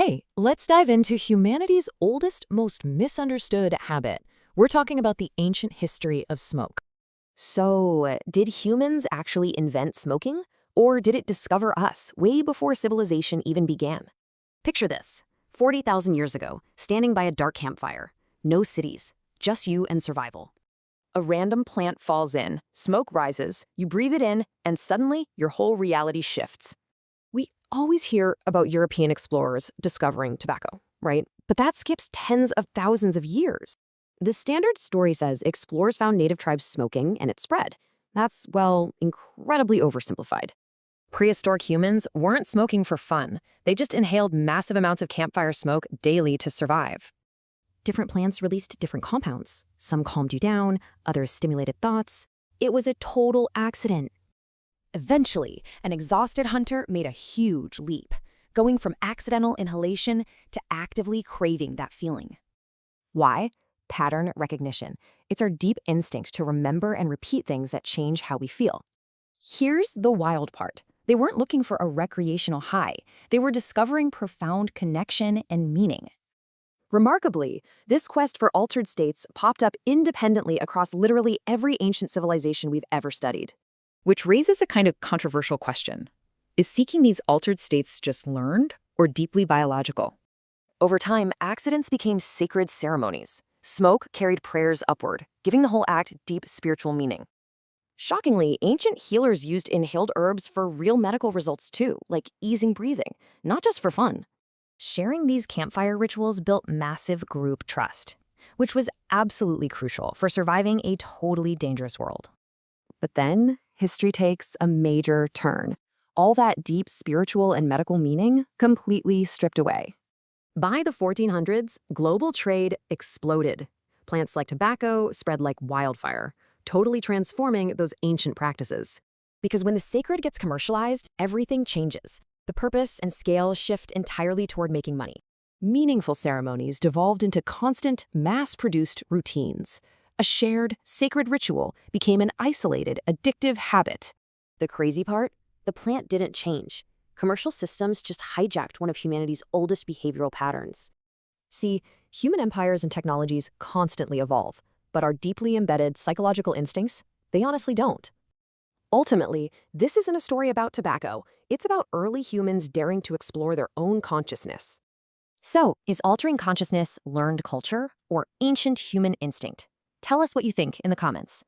Hey, let's dive into humanity's oldest, most misunderstood habit. We're talking about the ancient history of smoke. So, did humans actually invent smoking? Or did it discover us way before civilization even began? Picture this 40,000 years ago, standing by a dark campfire. No cities, just you and survival. A random plant falls in, smoke rises, you breathe it in, and suddenly your whole reality shifts. We always hear about European explorers discovering tobacco, right? But that skips tens of thousands of years. The standard story says explorers found native tribes smoking and it spread. That's, well, incredibly oversimplified. Prehistoric humans weren't smoking for fun. They just inhaled massive amounts of campfire smoke daily to survive. Different plants released different compounds. Some calmed you down, others stimulated thoughts. It was a total accident. Eventually, an exhausted hunter made a huge leap, going from accidental inhalation to actively craving that feeling. Why? Pattern recognition. It's our deep instinct to remember and repeat things that change how we feel. Here's the wild part. They weren't looking for a recreational high. They were discovering profound connection and meaning. Remarkably, this quest for altered states popped up independently across literally every ancient civilization we've ever studied. Which raises a kind of controversial question. Is seeking these altered states just learned or deeply biological? Over time, accidents became sacred ceremonies. Smoke carried prayers upward, giving the whole act deep spiritual meaning. Shockingly, ancient healers used inhaled herbs for real medical results too, like easing breathing, not just for fun. Sharing these campfire rituals built massive group trust, which was absolutely crucial for surviving a totally dangerous world. But then, history takes a major turn. All that deep spiritual and medical meaning completely stripped away. By the 1400s, global trade exploded. Plants like tobacco spread like wildfire, totally transforming those ancient practices. Because when the sacred gets commercialized, everything changes. The purpose and scale shift entirely toward making money. Meaningful ceremonies devolved into constant, mass-produced routines. A shared, sacred ritual became an isolated, addictive habit. The crazy part? The plant didn't change. Commercial systems just hijacked one of humanity's oldest behavioral patterns. See, human empires and technologies constantly evolve, but our deeply embedded psychological instincts, they honestly don't. Ultimately, this isn't a story about tobacco. It's about early humans daring to explore their own consciousness. So, is altering consciousness learned culture or ancient human instinct? Tell us what you think in the comments.